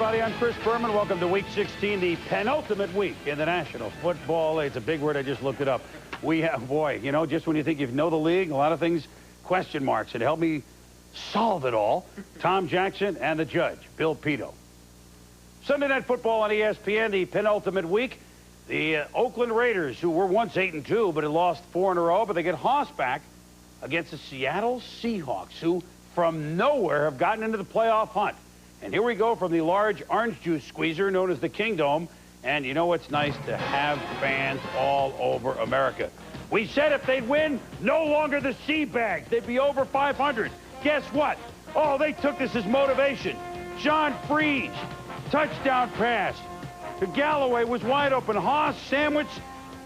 everybody. I'm Chris Berman. Welcome to Week 16, the penultimate week in the National Football League. It's a big word. I just looked it up. We have, boy, you know, just when you think you know the league, a lot of things, question marks. And help me solve it all, Tom Jackson and the judge, Bill Pito. Sunday Night Football on ESPN, the penultimate week. The Oakland Raiders, who were once 8-2, but had lost 4 in a row, but they get Haas back against the Seattle Seahawks, who from nowhere have gotten into the playoff hunt. And here we go from the large orange juice squeezer known as the Kingdome. And you know what's nice? To have fans all over America. We said if they'd win, no longer the sea bags. They'd be over 500. Guess what? Oh, they took this as motivation. John Freeze, touchdown pass to Galloway, was wide open. Haas sandwich,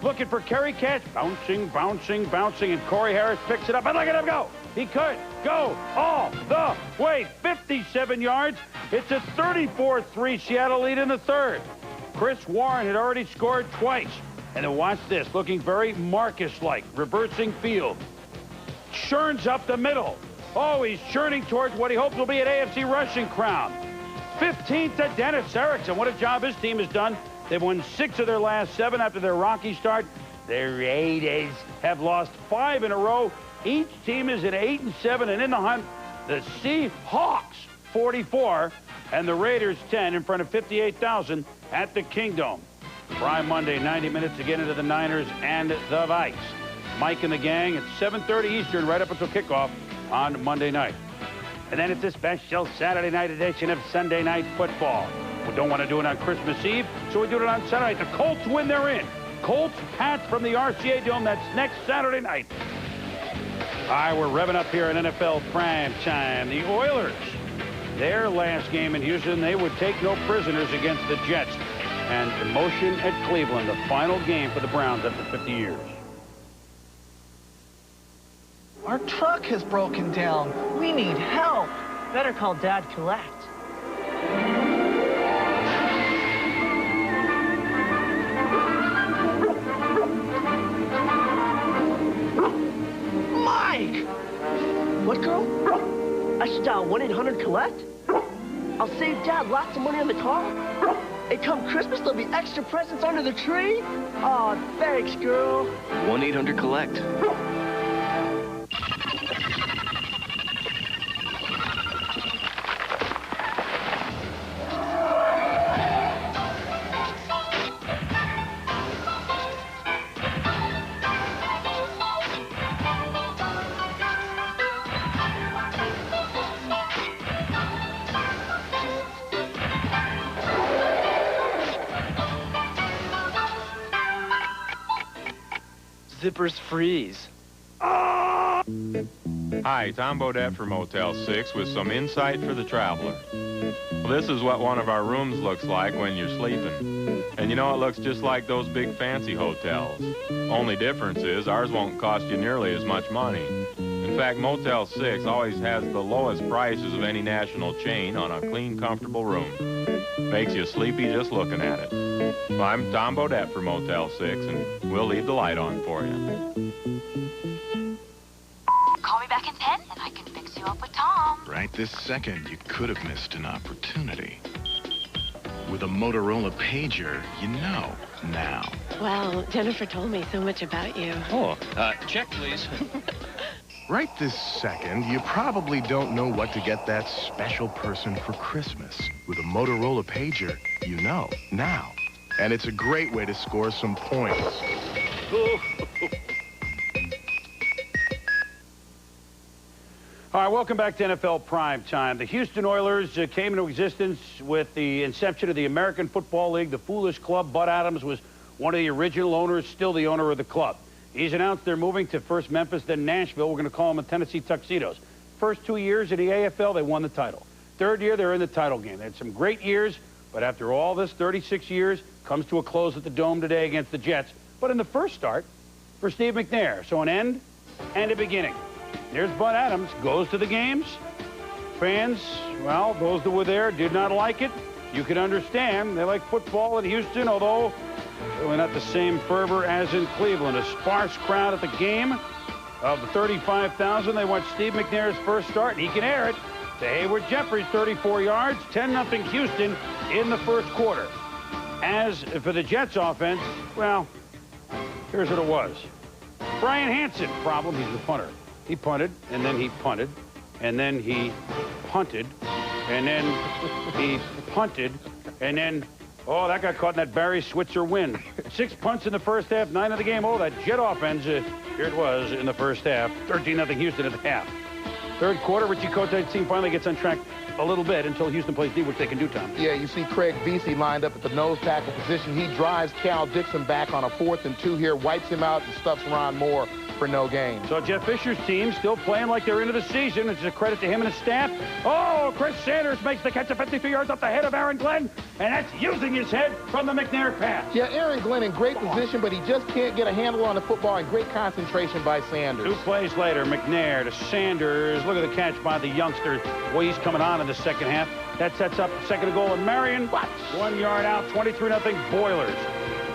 looking for Kerry catch. Bouncing, bouncing, bouncing, and Corey Harris picks it up. And look at him go. He could go all the way. 57 yards. It's a 34-3 Seattle lead in the third. Chris Warren had already scored twice. And then watch this, looking very Marcus-like, reversing field. Churns up the middle. Oh, he's churning towards what he hopes will be an AFC rushing crown. 15 to Dennis Erickson. What a job his team has done. They've won 6 of their last 7 after their rocky start. The Raiders have lost 5 in a row. Each team is at 8-7 and in the hunt. The Seahawks 44 and the Raiders 10 in front of 58,000 at the Kingdome. Prime Monday, 90 minutes to get into the Niners and the Vikes. Mike and the gang at 7:30 Eastern, right up until kickoff on Monday night. And then it's a special Saturday night edition of Sunday Night Football. We don't want to do it on Christmas Eve, so we do it on Saturday night. The Colts win, they're in. Colts, Pats from the RCA Dome. That's next Saturday night. All right, we're revving up here at NFL Primetime. The Oilers, their last game in Houston, they would take no prisoners against the Jets. And emotion at Cleveland, the final game for the Browns after 50 years. Our truck has broken down. We need help. Better call Dad Collect. Mike! What, girl? I should dial 1-800-COLLECT? I'll save Dad lots of money on the car? And come Christmas, there'll be extra presents under the tree? Aw, thanks, girl. 1-800-COLLECT. Zippers freeze. Hi, Tom Bodette for Motel 6 with some insight for the traveler. Well, this is what one of our rooms looks like when you're sleeping. And you know, it looks just like those big fancy hotels. Only difference is ours won't cost you nearly as much money. In fact, Motel 6 always has the lowest prices of any national chain on a clean, comfortable room. Makes you sleepy just looking at it. Well, I'm Tom Bodette for Motel 6, and we'll leave the light on for you. Call me back in 10, and I can fix you up with Tom. Right this second, you could have missed an opportunity. With a Motorola pager, you know now. Wow, Jennifer told me so much about you. Oh, check, please. Right this second, you probably don't know what to get that special person for Christmas. With a Motorola pager, you know now. And it's a great way to score some points. All right, welcome back to NFL Primetime. The Houston Oilers came into existence with the inception of the American Football League, the Foolish Club. Bud Adams was one of the original owners, still the owner of the club. He's announced they're moving to first Memphis, then Nashville. We're going to call them the Tennessee Tuxedos. First 2 years in the AFL, they won the title. Third year, they're in the title game. They had some great years, but after all this, 36 years, comes to a close at the Dome today against the Jets. But in the first start for Steve McNair. So an end and a beginning. There's Bud Adams, goes to the games. Fans, well, those that were there did not like it. You can understand. They like football in Houston, although really not the same fervor as in Cleveland. A sparse crowd at the game. Of the 35,000, they watched Steve McNair's first start, and he can air it. to Hayward Jeffries, 34 yards, 10-0 Houston in the first quarter. As for the Jets offense, well, here's what it was. Brian Hansen, problem, he's the punter. He punted, and then he punted, and then he punted, and then he punted, and then, oh, that got caught in that Barry Switzer win. 6 punts in the first half, 9 of the game. Oh, that Jet offense, here it was in the first half. 13-0 Houston at the half. Third quarter, Richie Cote's team finally gets on track a little bit until Houston plays D, which they can do, Tom. Yeah, you see Craig Vesey lined up at the nose tackle position. He drives Cal Dixon back on a 4th and 2 here, wipes him out, and stuffs Ron Moore for no gain. So Jeff Fisher's team still playing like they're into the season. It's a credit to him and his staff. Oh, Chris Sanders makes the catch of 53 yards up the head of Aaron Glenn, and that's using his head from the McNair pass. Yeah, Aaron Glenn in great position, but he just can't get a handle on the football, and great concentration by Sanders. 2 plays later, McNair to Sanders. Look at the catch by the youngster. Well, he's coming on in the second half. That sets up second goal, and Marion, 1 yard out, 23-0 Boilers.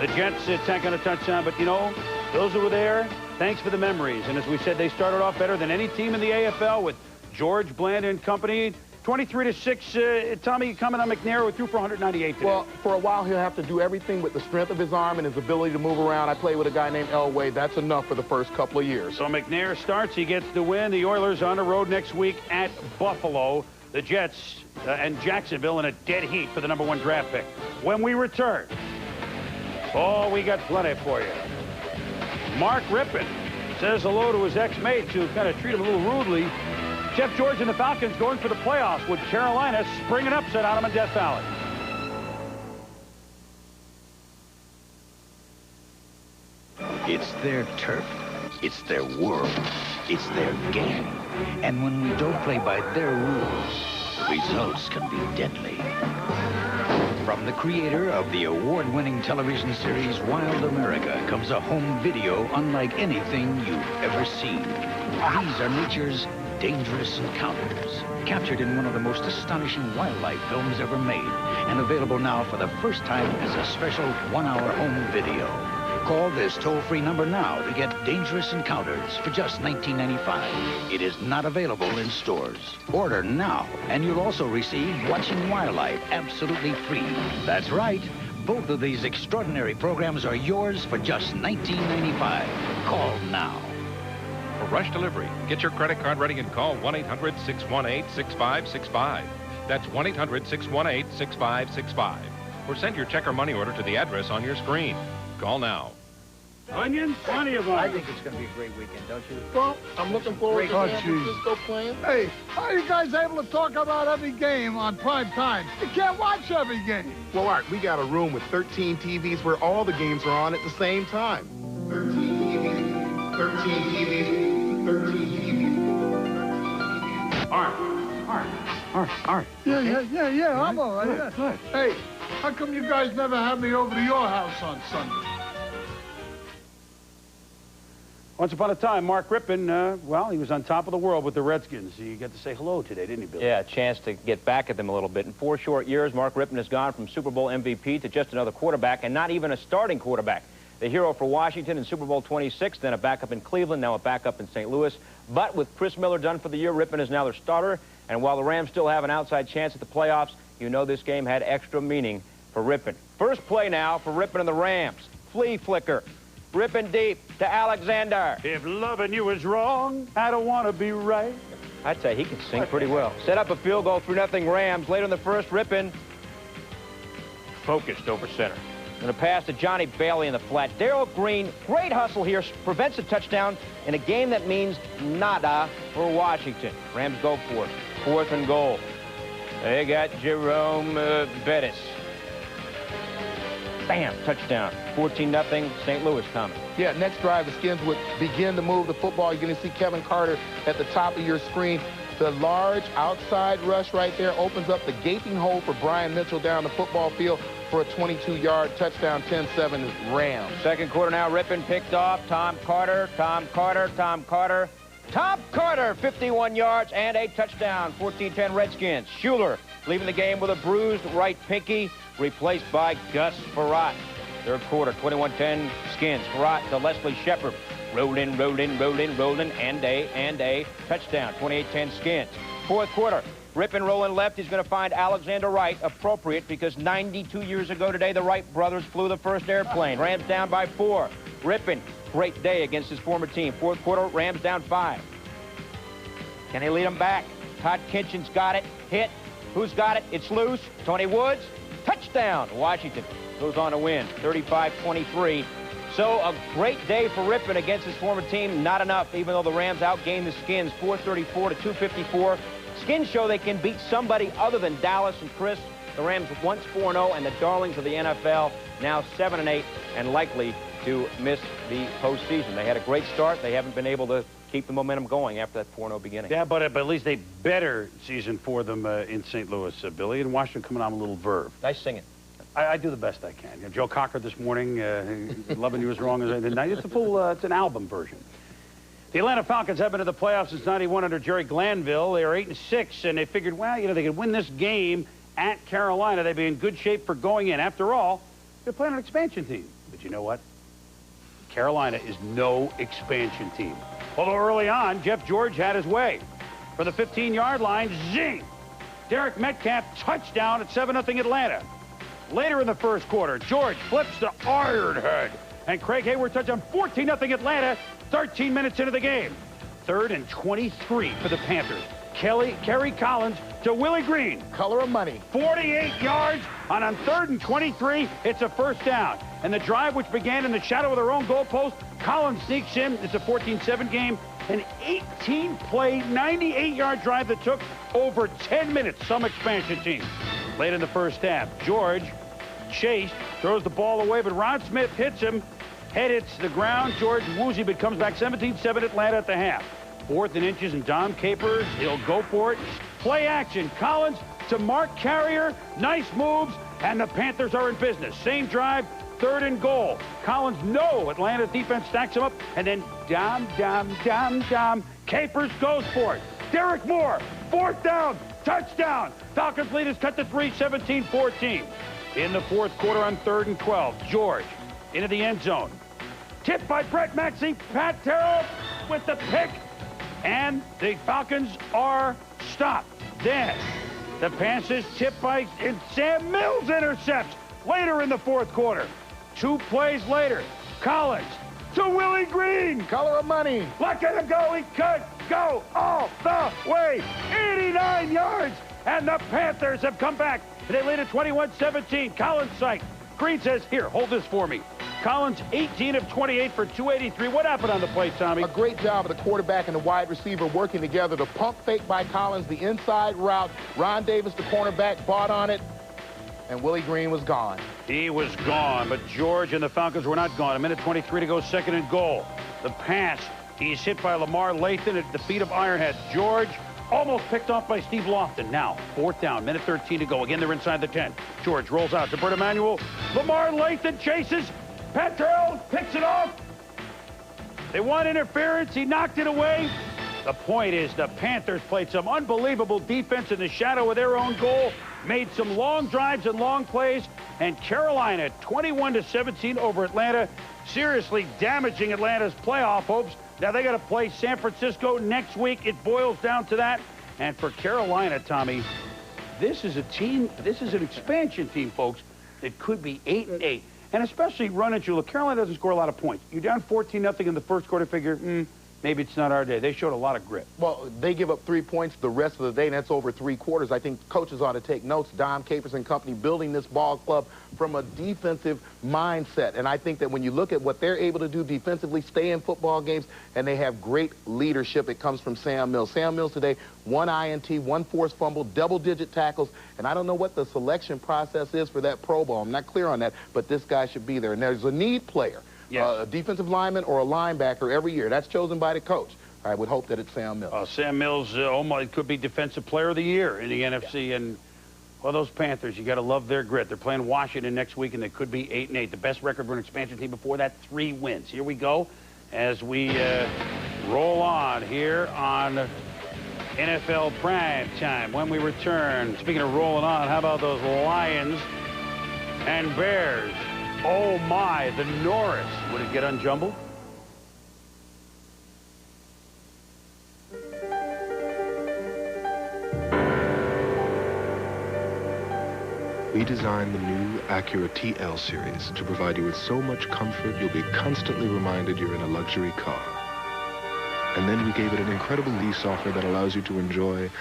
The Jets tack on a touchdown, but, you know, those who were there, thanks for the memories. And as we said, they started off better than any team in the AFL with George Bland and company. 23-6. Tommy, comment on McNair, who threw for 198 today. Well, for a while, he'll have to do everything with the strength of his arm and his ability to move around. I played with a guy named Elway. That's enough for the first couple of years. So McNair starts. He gets the win. The Oilers on the road next week at Buffalo. The Jets and Jacksonville in a dead heat for the #1 draft pick. When we return, oh, we got plenty for you. Mark Rippon says hello to his ex-mates who kind of treat him a little rudely. Jeff George and the Falcons going for the playoffs with Carolina springing upset on them in Death Valley. It's their turf. It's their world. It's their game. And when we don't play by their rules, results can be deadly. From the creator of the award-winning television series Wild America comes a home video unlike anything you've ever seen. These are nature's dangerous encounters, captured in one of the most astonishing wildlife films ever made, and available now for the first time as a special 1-hour home video. Call this toll-free number now to get Dangerous Encounters for just $19.95. It is not available in stores. Order now, and you'll also receive Watching Wildlife absolutely free. That's right. Both of these extraordinary programs are yours for just $19.95. Call now. For rush delivery, get your credit card ready and call 1-800-618-6565. That's 1-800-618-6565. Or send your check or money order to the address on your screen. Call now. Onions? Plenty of onions. I think it's going to be a great weekend, don't you? Well, I'm looking forward to San Francisco playing. Hey, how are you guys able to talk about every game on prime time? You can't watch every game. Well, Art, we got a room with 13 TVs where all the games are on at the same time. 13 TVs, 13 TVs, 13 TVs. Art. Yeah, I'm all right. Good. Hey, how come you guys never have me over to your house on Sunday? Once upon a time, Mark Rippon, well, he was on top of the world with the Redskins. You got to say hello today, didn't you, Bill? Yeah, a chance to get back at them a little bit. In 4 short years, Mark Rippon has gone from Super Bowl MVP to just another quarterback, and not even a starting quarterback. The hero for Washington in Super Bowl 26, then a backup in Cleveland, now a backup in St. Louis. But with Chris Miller done for the year, Rippon is now their starter. And while the Rams still have an outside chance at the playoffs, you know this game had extra meaning for Rippon. First play now for Rippon and the Rams. Flea flicker. Rippon deep to Alexander. If loving you is wrong, I don't want to be right. I'd say he can sing pretty well. Set up a field goal, 3-0 Rams. Later in the first, Rippon focused over center. Going to pass to Johnny Bailey in the flat. Darrell Green, great hustle here, prevents a touchdown in a game that means nada for Washington. Rams go for it. 4th and goal. They got Jerome Bettis. Bam, touchdown. 14-0 St. Louis coming. Yeah, next drive, the Skins would begin to move the football. You're going to see Kevin Carter at the top of your screen. The large outside rush right there opens up the gaping hole for Brian Mitchell down the football field for a 22-yard touchdown, 10-7 Rams. Second quarter now, Rippon picked off. Tom Carter, 51 yards and a touchdown, 14-10 Redskins. Schuler leaving the game with a bruised right pinky, replaced by Gus Farrat. Third quarter, 21-10 Skins. Farrat to Leslie Shepard. Rolling, and a touchdown, 28-10 Skins. Fourth quarter, Ripon rolling left. He's going to find Alexander Wright appropriate because 92 years ago today, the Wright brothers flew the first airplane. Rams down by 4. Ripon, great day against his former team. Fourth quarter, Rams down 5. Can he lead them back? Todd Kinchin's got it. Hit. Who's got it? It's loose. Tony Woods. Touchdown. Washington goes on to win 35-23. So a great day for Ripon against his former team. Not enough, even though the Rams outgained the Skins 434 to 254. Skins show they can beat somebody other than Dallas and Chris. The Rams once 4-0 and the darlings of the NFL now 7-8 and likely to miss the postseason. They had a great start. They haven't been able to keep the momentum going after that 4-0 beginning. Yeah, but at least a better season for them in St. Louis, Billy. And Washington coming on a little verve. Nice singing. I do the best I can. You know, Joe Cocker this morning, Loving You As Wrong As Anything. It's a full, it's an album version. The Atlanta Falcons have been to the playoffs since '91 under Jerry Glanville. They are 8-6, and they figured, well, you know, they could win this game at Carolina. They'd be in good shape for going in. After all, they're playing an expansion team. But you know what? Carolina is no expansion team. Although early on, Jeff George had his way. For the 15-yard line, zing! Derek Metcalf touchdown at 7-0 Atlanta. Later in the first quarter, George flips to Ironhead. And Craig Hayward touchdown 14-0 Atlanta, 13 minutes into the game. 3rd and 23 for the Panthers. Kerry Collins to Willie Green. Color of money. 48 yards, and on 3rd and 23, it's a first down. And the drive, which began in the shadow of their own goalpost, Collins sneaks in. It's a 14-7 game. An 18-play, 98-yard drive that took over 10 minutes, some expansion team. Late in the first half, George chased, throws the ball away, but Ron Smith hits him. Head hits the ground. George woozy, but comes back 17-7 Atlanta at the half. 4th and inches, and Dom Capers, he'll go for it. Play action. Collins to Mark Carrier. Nice moves, and the Panthers are in business. Same drive, 3rd and goal. Collins, no. Atlanta's defense stacks him up, and then Dom. Capers goes for it. Derek Moore, 4th down, touchdown. Falcons lead is cut to 3, 17-14. In the fourth quarter on 3rd and 12, George into the end zone. Tipped by Brett Maxey. Pat Terrell with the pick. And the Falcons are stopped. Then the pass is tipped by Sam Mills intercepts later in the fourth quarter. 2 plays later, Collins to Willie Green. Color of money. Look at him go. He could go all the way. 89 yards. And the Panthers have come back. They lead at 21-17. Collins' sight. Green says, here, hold this for me. Collins, 18 of 28 for 283. What happened on the play, Tommy? A great job of the quarterback and the wide receiver working together. The pump fake by Collins, the inside route. Ron Davis, the cornerback, bought on it, and Willie Green was gone. He was gone, but George and the Falcons were not gone. 1:23 to go, 2nd and goal. The pass, he's hit by Lamar Lathan at the feet of Ironhead. George almost picked off by Steve Lofton. Now, 4th down, 1:13 to go. Again, they're inside the 10. George rolls out to Bert Emanuel. Lamar Lathan chases. Pat Terrell picks it off. They want interference. He knocked it away. The point is the Panthers played some unbelievable defense in the shadow of their own goal, made some long drives and long plays, and Carolina 21-17 over Atlanta, seriously damaging Atlanta's playoff hopes. Now they got to play San Francisco next week. It boils down to that. And for Carolina, Tommy, this is a team, this is an expansion team, folks, that could be 8-8. And especially run at you. Look, Carolina doesn't score a lot of points. You're down 14-0 in the first quarter, figure, maybe it's not our day. They showed a lot of grit. Well, they give up 3 points the rest of the day, and that's over 3 quarters. I think coaches ought to take notes. Dom Capers and company building this ball club from a defensive mindset. And I think that when you look at what they're able to do defensively, stay in football games, and they have great leadership. It comes from Sam Mills. Sam Mills today, 1 INT, 1 forced fumble, double-digit tackles. And I don't know what the selection process is for that Pro Bowl. I'm not clear on that, but this guy should be there. And there's a need player. Yes. A defensive lineman or a linebacker every year. That's chosen by the coach. I would hope that it's Sam Mills. Sam Mills, could be Defensive Player of the Year in the NFC. And, well, those Panthers, you got to love their grit. They're playing Washington next week, and they could be 8-8. The best record for an expansion team before that, 3 wins. Here we go as we roll on here on NFL Primetime. When we return, speaking of rolling on, how about those Lions and Bears? Oh, my, the Norris. Would it get unjumbled? We designed the new Acura TL series to provide you with so much comfort you'll be constantly reminded you're in a luxury car. And then we gave it an incredible lease offer that allows you to enjoy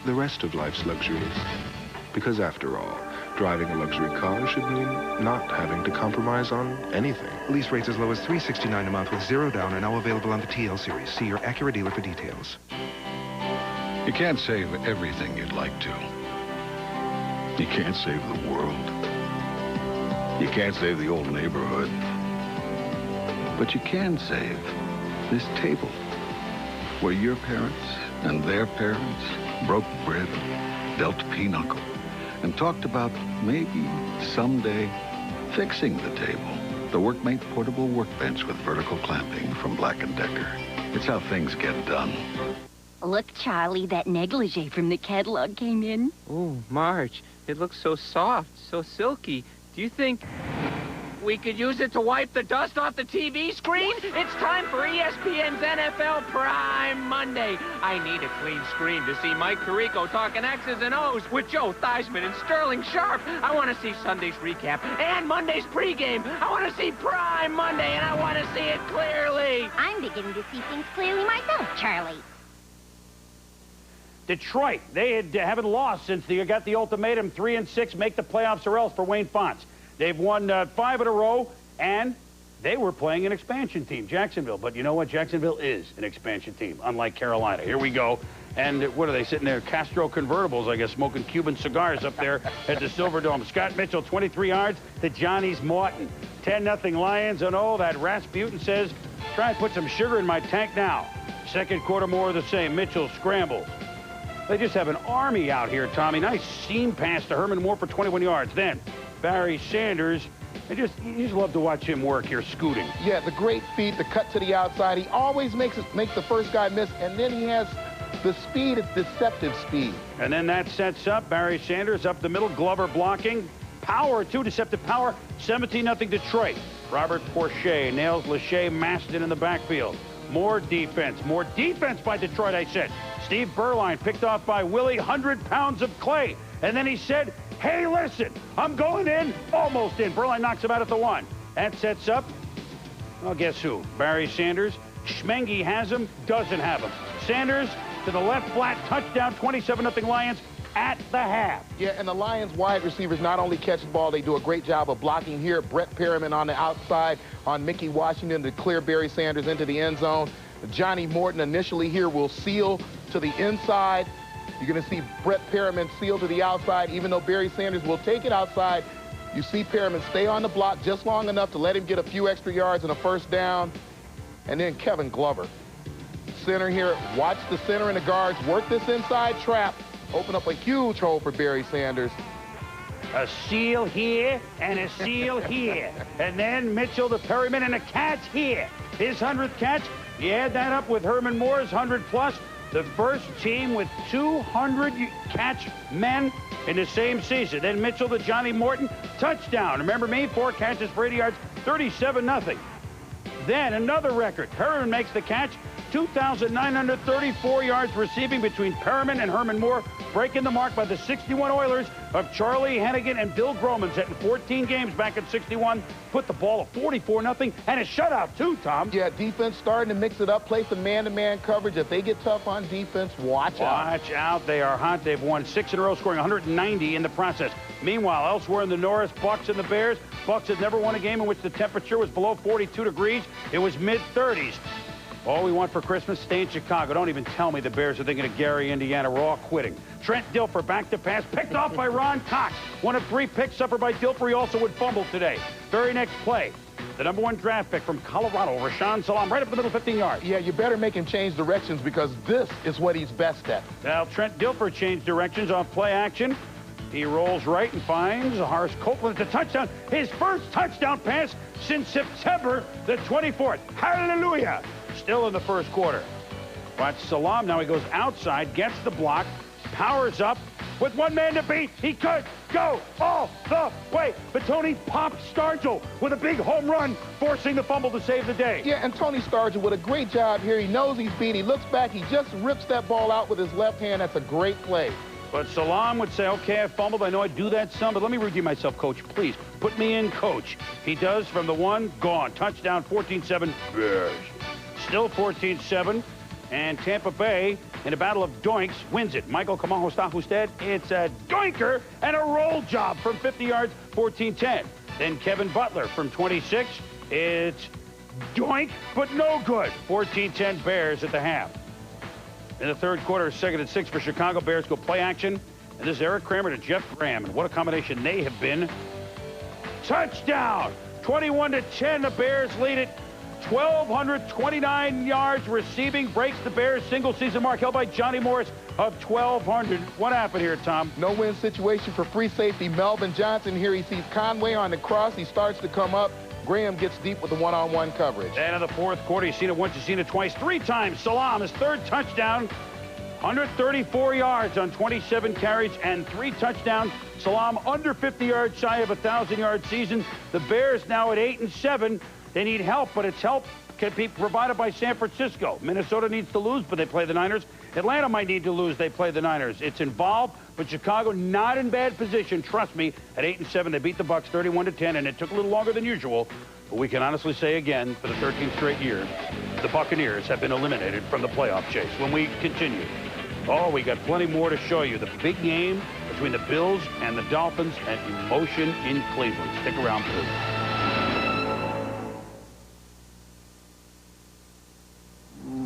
the rest of life's luxuries. Because after all, driving a luxury car should mean not having to compromise on anything. Lease rates as low as $369 a month with 0 down are now available on the TL series. See your Acura dealer for details. You can't save everything you'd like to. You can't save the world. You can't save the old neighborhood. But you can save this table, where your parents and their parents broke bread, dealt pinochle, and talked about maybe someday fixing the table. The Workmate portable workbench with vertical clamping from Black & Decker. It's how things get done. Look, Charlie, that negligee from the catalog came in. Oh, Marge, it looks so soft, so silky. Do you think we could use it to wipe the dust off the TV screen? It's time for ESPN's NFL Prime Monday. I need a clean screen to see Mike Tirico talking X's and O's with Joe Theismann and Sterling Sharp. I want to see Sunday's recap and Monday's pregame. I want to see Prime Monday, and I want to see it clearly. I'm beginning to see things clearly myself, Charlie. Detroit, they haven't lost since they got the ultimatum, 3-6, make the playoffs or else for Wayne Fonts. They've won 5 in a row, and they were playing an expansion team, Jacksonville. But you know what? Jacksonville is an expansion team, unlike Carolina. Here we go. And what are they sitting there? Castro convertibles, I guess, smoking Cuban cigars up there at the Silverdome. Scott Mitchell, 23 yards to Johnny's Morton. 10-0 Lions. And oh, that Rasputin says, try and put some sugar in my tank now. Second quarter, more of the same. Mitchell scrambles. They just have an army out here, Tommy. Nice seam pass to Herman Moore for 21 yards. Then Barry Sanders, you just love to watch him work here, scooting. Yeah, the great feet, the cut to the outside. He always makes the first guy miss, and then he has the speed. It's deceptive speed. And then that sets up Barry Sanders up the middle. Glover blocking. Power, too, deceptive power. 17-0 Detroit. Robert Porcher nails Lachey Maston in the backfield. More defense by Detroit, I said. Steve Berline picked off by Willie, 100 pounds of clay. And then he said, hey, listen, I'm going in, almost in. Berline knocks him out at the 1. That sets up, well, guess who? Barry Sanders. Schmengi has him, doesn't have him. Sanders to the left flat, touchdown, 27-0 Lions at the half. Yeah, and the Lions wide receivers not only catch the ball, they do a great job of blocking here. Brett Perriman on the outside on Mickey Washington to clear Barry Sanders into the end zone. Johnny Morton initially here will seal to the inside. You're going to see Brett Perriman seal to the outside, even though Barry Sanders will take it outside. You see Perriman stay on the block just long enough to let him get a few extra yards and a first down. And then Kevin Glover, center here. Watch the center and the guards work this inside trap. Open up a huge hole for Barry Sanders. A seal here and a seal here. And then Mitchell to Perriman and a catch here. His 100th catch. You add that up with Herman Moore's 100+. The first team with 200 catch men in the same season. Then Mitchell to Johnny Morton. Touchdown. Remember me? 4 catches for 80 yards. 37-0. Then another record. Perriman makes the catch. 2,934 yards receiving between Perriman and Herman Moore, breaking the mark by the 61 Oilers of Charlie Hennigan and Bill Groman, set in 14 games back in 61. Put the ball at 44-0 and a shutout too, Tom. Yeah, defense starting to mix it up, play some man-to-man coverage. If they get tough on defense, watch out. Watch out. They are hot. They've won 6 in a row, scoring 190 in the process. Meanwhile, elsewhere in the Norris, Bucks and the Bears. Bucks had never won a game in which the temperature was below 42 degrees. It was mid-30s. All we want for Christmas, stay in Chicago. Don't even tell me the Bears are thinking of Gary, Indiana. We're all quitting. Trent Dilfer back to pass, picked off by Ron Cox. One of 3 picks suffered by Dilfer. He also would fumble today. Very next play, the #1 draft pick from Colorado, Rashaan Salam, right up the middle, 15 yards. Yeah, you better make him change directions because this is what he's best at. Now, Trent Dilfer changed directions off play action. He rolls right and finds Horace Copeland at the touchdown. His first touchdown pass since September the 24th. Hallelujah! Still in the first quarter. Watch Salam. Now he goes outside, gets the block, powers up. With 1 man to beat, he could go all the way. But Tony popped Stargell with a big home run, forcing the fumble to save the day. Yeah, and Tony Stargell with a great job here. He knows he's beat. He looks back. He just rips that ball out with his left hand. That's a great play. But Salam would say, okay, I fumbled. I know I do that some, but let me redeem myself, Coach. Please, put me in, Coach. He does from the 1, gone. Touchdown, 14-7, Bears. Still 14-7, and Tampa Bay, in a battle of doinks, wins it. Michael Kamahostafusted, it's a doinker and a roll job from 50 yards, 14-10. Then Kevin Butler from 26, it's doink, but no good. 14-10 Bears at the half. In the third quarter, 2nd and 6 for Chicago. Bears go play action. And this is Eric Kramer to Jeff Graham. And what a combination they have been. Touchdown! 21-10, the Bears lead it. 1,229 yards receiving, breaks the Bears' single-season mark held by Johnny Morris of 1,200. What happened here, Tom? No-win situation for free safety Melvin Johnson. Here he sees Conway on the cross. He starts to come up. Graham gets deep with the one-on-one coverage. And in the fourth quarter, you've seen it once, you've seen it twice, 3 times. Salam, his 3rd touchdown, 134 yards on 27 carries and 3 touchdowns. Salam under 50 yards shy of a 1,000-yard season. The Bears now at 8-7. They need help, but its help can be provided by San Francisco. Minnesota needs to lose, but they play the Niners. Atlanta might need to lose. They play the Niners. It's involved, but Chicago not in bad position. Trust me, at 8-7, they beat the Bucs 31-10, and it took a little longer than usual. But we can honestly say again, for the 13th straight year, the Buccaneers have been eliminated from the playoff chase. When we continue, oh, we got plenty more to show you. The big game between the Bills and the Dolphins and emotion in Cleveland. Stick around, please.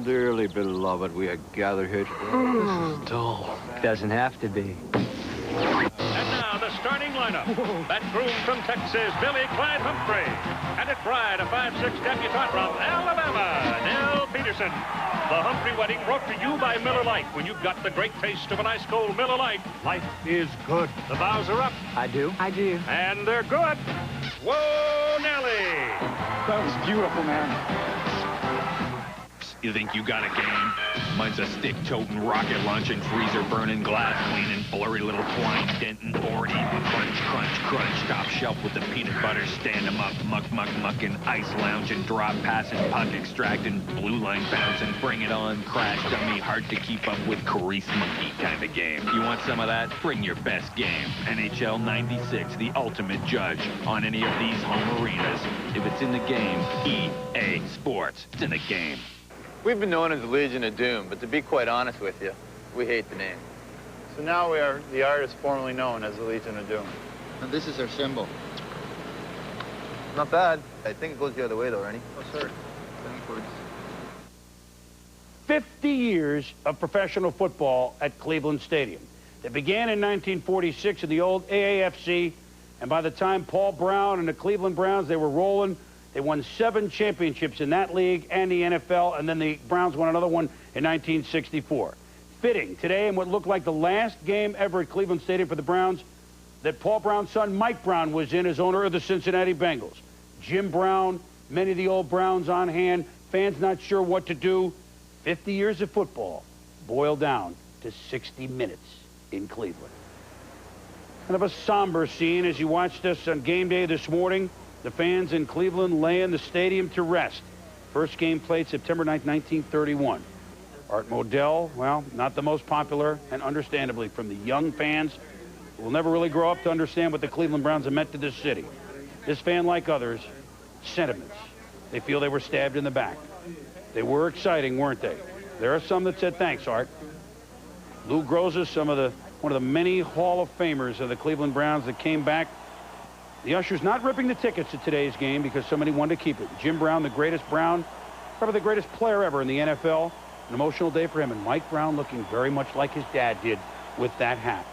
Dearly beloved, we are gathered here today. This is dull. Doesn't have to be. And now the starting lineup. That groom from Texas, Billy Clyde Humphrey. And at Bride, a 5'6" debutante from Alabama, Nell Peterson. The Humphrey wedding brought to you by Miller Lite. When you've got the great taste of an ice cold Miller Lite, life is good. The vows are up. I do? I do. And they're good. Whoa, Nelly! That was beautiful, man. You think you got a game? Mine's a stick-toting, rocket-launching, freezer-burning, glass-cleaning, blurry little twine denting, board-eating, crunch, top shelf with the peanut butter, stand-em-up, mucking, ice-lounging, drop-passing, puck-extracting, blue line bouncing, bring it on, crash dummy, hard to keep up with, grease monkey kind of game. You want some of that? Bring your best game. NHL 96, the ultimate judge on any of these home arenas. If it's in the game, EA Sports. It's in the game. We've been known as the Legion of Doom, but to be quite honest with you, we hate the name. So now we are the artists formerly known as the Legion of Doom. And this is our symbol. Not bad. I think it goes the other way, though, Rennie. Oh, sir. Backwards. 50 years of professional football at Cleveland Stadium. It began in 1946 in the old AAFC, and by the time Paul Brown and the Cleveland Browns, they were rolling. They won 7 championships in that league and the NFL, and then the Browns won another one in 1964. Fitting today in what looked like the last game ever at Cleveland Stadium for the Browns that Paul Brown's son, Mike Brown, was in as owner of the Cincinnati Bengals. Jim Brown, many of the old Browns on hand, fans not sure what to do. 50 years of football boiled down to 60 minutes in Cleveland. Kind of a somber scene as you watched us on game day this morning. The fans in Cleveland laying the stadium to rest. First game played September 9th, 1931. Art Modell, well, not the most popular, and understandably from the young fans who will never really grow up to understand what the Cleveland Browns have meant to this city. This fan, like others, sentiments. They feel they were stabbed in the back. They were exciting, weren't they? There are some that said, thanks, Art. Lou Groza, one of the many Hall of Famers of the Cleveland Browns that came back. The ushers not ripping the tickets at today's game because somebody wanted to keep it. Jim Brown, the greatest Brown, probably the greatest player ever in the NFL. An emotional day for him. And Mike Brown looking very much like his dad did with that hat.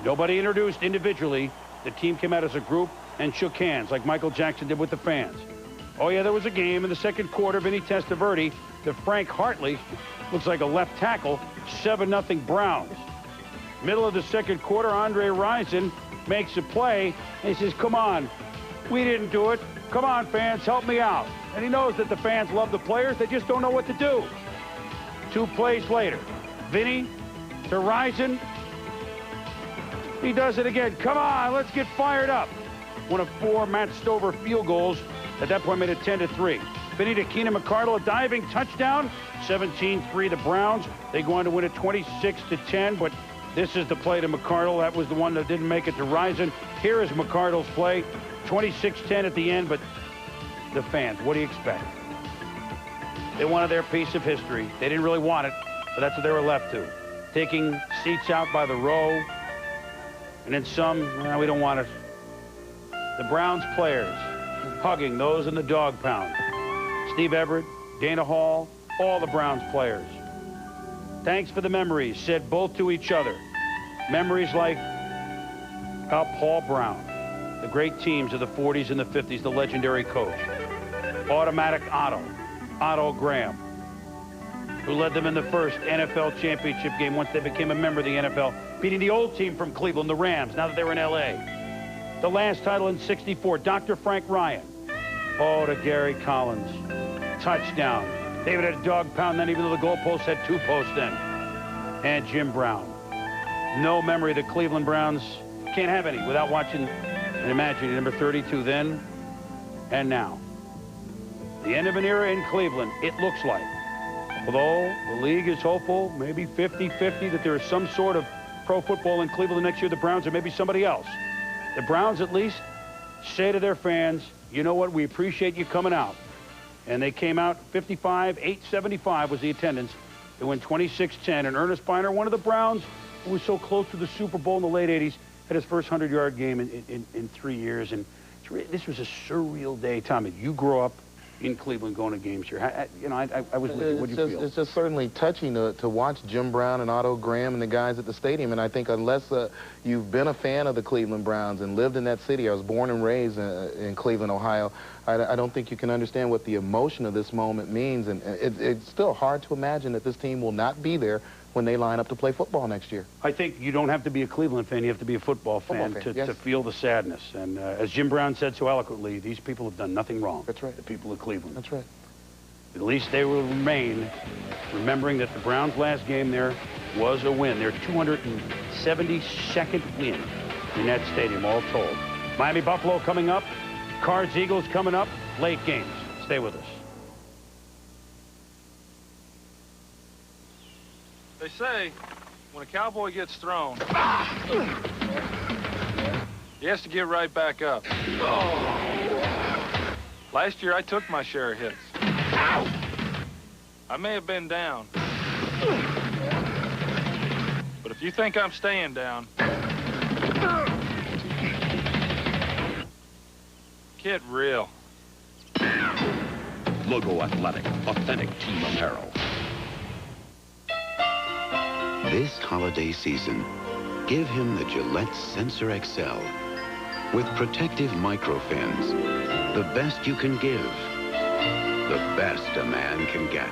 Nobody introduced individually. The team came out as a group and shook hands like Michael Jackson did with the fans. Oh, yeah, there was a game in the second quarter. Vinny Testaverde to Frank Hartley. Looks like a left tackle. 7-0 Browns. Middle of the second quarter, Andre Rison makes a play, and he says, come on, we didn't do it. Come on, fans, help me out. And he knows that the fans love the players. They just don't know what to do. 2 plays later, Vinny to Rison. He does it again. Come on, let's get fired up. One of 4 Matt Stover field goals. At that point, made it 10-3. Vinny to Keenan McCardle, a diving touchdown. 17-3 the Browns. They go on to win it 26-10, but This is the play to McCardle. That was the one that didn't make it to Rison. Here is McCardle's play. 26-10 at the end, but the fans, what do you expect? They wanted their piece of history. They didn't really want it, but that's what they were left to. Taking seats out by the row, and then some, we don't want it. The Browns players hugging those in the dog pound. Steve Everett, Dana Hall, all the Browns players. Thanks for the memories, said both to each other. Memories like about Paul Brown, the great teams of the 40s and the 50s, the legendary coach. Automatic Otto Graham, who led them in the first NFL championship game once they became a member of the NFL, beating the old team from Cleveland, the Rams, now that they were in L.A. The last title in '64, Dr. Frank Ryan. Oh, to Gary Collins. Touchdown. David had a dog pound then, even though the goalpost had 2 posts then. And Jim Brown. No memory of the Cleveland Browns. Can't have any without watching and imagining number 32 then and now. The end of an era in Cleveland, it looks like. Although the league is hopeful, maybe 50-50, that there is some sort of pro football in Cleveland next year, the Browns, or maybe somebody else. The Browns at least say to their fans, you know what, we appreciate you coming out. And they came out 875 was the attendance. They went 26-10. And Ernest Biner, one of the Browns, who was so close to the Super Bowl in the late 80s, had his first 100-yard game in 3 years. And this was a surreal day, Tommy. You grow up in Cleveland going to games here. I was with you. What do you feel? It's just certainly touching to watch Jim Brown and Otto Graham and the guys at the stadium. And I think unless you've been a fan of the Cleveland Browns and lived in that city, I was born and raised in Cleveland, Ohio, I don't think you can understand what the emotion of this moment means. And it's still hard to imagine that this team will not be there when they line up to play football next year. I think you don't have to be a Cleveland fan. You have to be a football fan to feel the sadness. And as Jim Brown said so eloquently, these people have done nothing wrong. That's right. The people of Cleveland. That's right. At least they will remain remembering that the Browns' last game there was a win. Their 272nd win in that stadium, all told. Miami-Buffalo coming up. Cards-Eagles coming up. Late games. Stay with us. They say when a cowboy gets thrown, he has to get right back up. Last year, I took my share of hits. I may have been down. But if you think I'm staying down, get real. Logo Athletic, authentic team apparel. This holiday season, give him the Gillette Sensor XL with protective microfins. The best you can give, the best a man can get.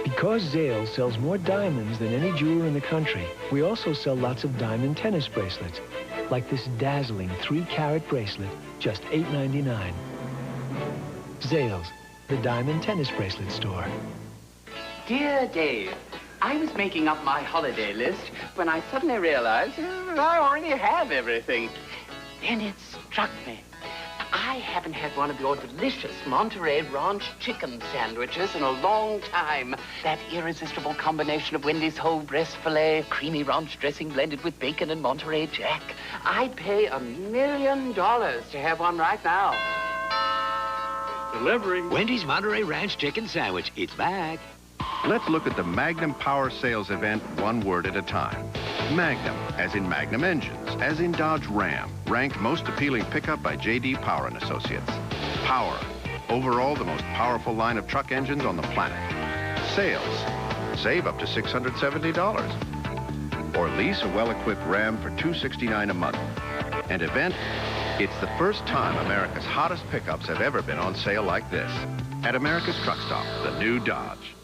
Because Zales sells more diamonds than any jeweler in the country, we also sell lots of diamond tennis bracelets, like this dazzling 3-carat bracelet, just $8.99. Zales, the diamond tennis bracelet store. Dear Dave, I was making up my holiday list when I suddenly realized I already have everything. Then it struck me. I haven't had one of your delicious Monterey Ranch chicken sandwiches in a long time. That irresistible combination of Wendy's whole breast filet, creamy ranch dressing blended with bacon and Monterey Jack. I'd pay $1 million to have one right now. Delivering. Wendy's Monterey Ranch Chicken Sandwich. It's back. Let's look at the Magnum Power Sales event one word at a time. Magnum, as in Magnum Engines, as in Dodge Ram, ranked most appealing pickup by J.D. Power & Associates. Power, overall the most powerful line of truck engines on the planet. Sales, save up to $670. Or lease a well-equipped Ram for $269 a month. And event, it's the first time America's hottest pickups have ever been on sale like this. At America's Truck Stop, the new Dodge.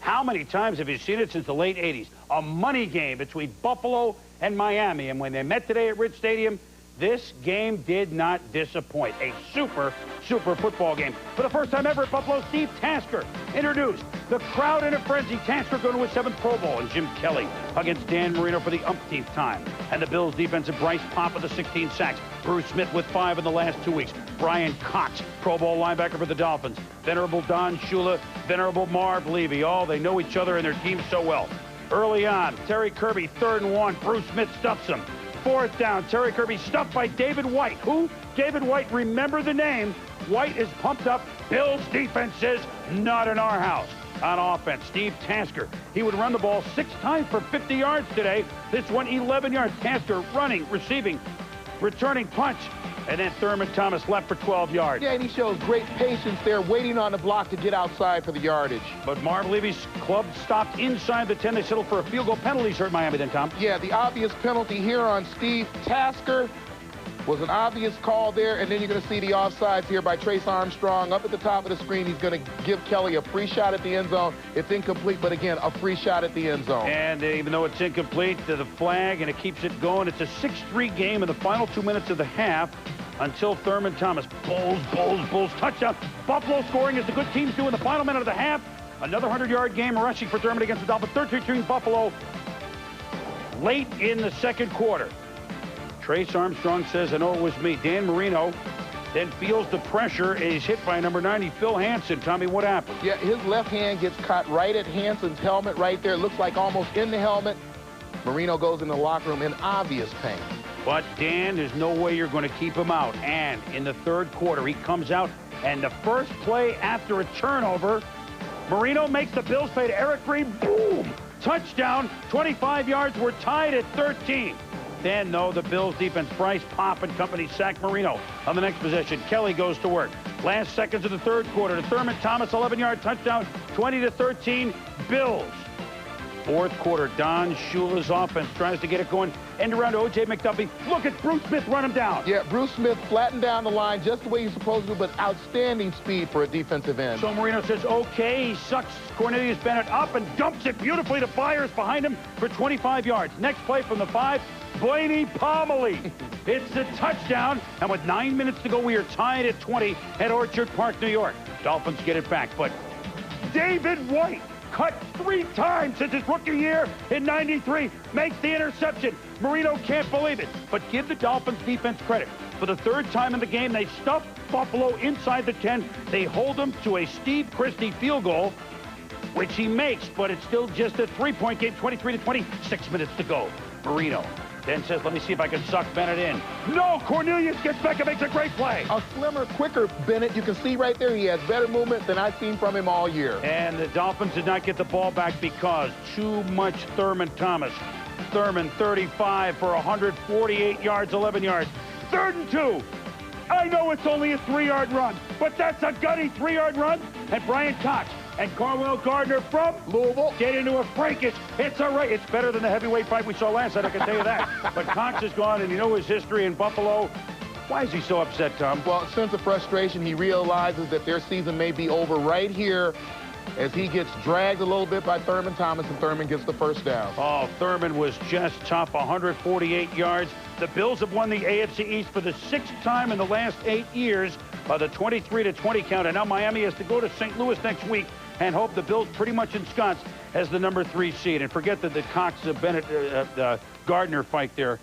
How many times have you seen it since the late 80s? A money game between Buffalo and Miami. And when they met today at Rich Stadium, this game did not disappoint. A super football game. For the first time ever at Buffalo, Steve Tasker introduced the crowd in a frenzy. Tasker going to his 7th Pro Bowl. And Jim Kelly against Dan Marino for the umpteenth time. And the Bills defensive Bryce Papa, the 16 sacks. Bruce Smith with 5 in the last 2 weeks. Brian Cox, Pro Bowl linebacker for the Dolphins. Venerable Don Shula, venerable Marv Levy. Oh, they know each other and their team so well. early on. Terry Kirby, 3rd and 1. Bruce Smith stuffs him. 4th down. Terry Kirby stuffed by David White. Who? David White, remember the name. White is pumped up. Bills defense says, not in our house. On offense, Steve Tasker. He would run the ball 6 times for 50 yards today. This one, 11 yards. Tasker running, receiving, returning punch. And then Thurman Thomas left for 12 yards. Yeah, and he shows great patience there, waiting on the block to get outside for the yardage. But Marv Levy's club stopped inside the 10. They settled for a field goal. Penalties hurt Miami then, Tom. Yeah, the obvious penalty here on Steve Tasker was an obvious call there, and then you're going to see the offsides here by Trace Armstrong. Up at the top of the screen, he's going to give Kelly a free shot at the end zone. It's incomplete, but again, a free shot at the end zone. And even though it's incomplete, the flag, and it keeps it going. It's a 6-3 game in the final 2 minutes of the half until Thurman Thomas bulls, touchdown. Buffalo scoring as the good teams do in the final minute of the half. Another 100-yard game rushing for Thurman against the Dolphins. 13-3 Buffalo late in the second quarter. Trace Armstrong says, I know it was me. Dan Marino then feels the pressure and he's hit by number 90, Phil Hansen. Tommy, what happened? Yeah, his left hand gets caught right at Hansen's helmet right there. It looks like almost in the helmet. Marino goes in the locker room in obvious pain. But Dan, there's no way you're going to keep him out. And in the third quarter, he comes out, and the first play after a turnover, Marino makes the Bills play to Eric Green. Boom! Touchdown, 25 yards. We're tied at 13. Then, though, the Bills defense, Bryce, Pop, and company sack Marino. On the next possession, Kelly goes to work. Last seconds of the third quarter, to Thurman Thomas, 11-yard touchdown, 20-13, Bills. Fourth quarter, Don Shula's offense tries to get it going. End around to O.J. McDuffie. Look at Bruce Smith run him down. Yeah, Bruce Smith flattened down the line just the way he's supposed to, but outstanding speed for a defensive end. So Marino says, okay, he sucks Cornelius Bennett up and dumps it beautifully to Byers behind him for 25 yards. Next play from the 5, Blaney Pomeroy. It's a touchdown, and with 9 minutes to go, we are tied at 20 at Orchard Park, New York. Dolphins get it back, but David White, cut 3 times since his rookie year in '93, makes the interception. Marino can't believe it, but give the Dolphins defense credit. For the 3rd time in the game, they stuff Buffalo inside the 10. They hold them to a Steve Christie field goal, which he makes, but it's still just a 3-point game, 23-20, 6 minutes to go. Marino then says, let me see if I can suck Bennett in. No, Cornelius gets back and makes a great play. A slimmer, quicker Bennett. You can see right there he has better movement than I've seen from him all year. And the Dolphins did not get the ball back because too much Thurman Thomas. Thurman, 35 for 148 yards, 11 yards. 3rd and 2. I know it's only a 3-yard run, but that's a gutty 3-yard run. And Brian Cox and Carwell Gardner from Louisville get into a breakage. It's a race. It's better than the heavyweight fight we saw last night, I can tell you that. But Cox is gone, and you know his history in Buffalo. Why is he so upset, Tom? Well, a sense of frustration. He realizes that their season may be over right here as he gets dragged a little bit by Thurman Thomas, and Thurman gets the first down. Oh, Thurman was just tough, 148 yards. The Bills have won the AFC East for the 6th time in the last 8 years by the 23-20 count. And now Miami has to go to St. Louis next week and hope the Bills pretty much ensconce as the number 3 seed. And forget that the Cox-Bennett Gardner fight there.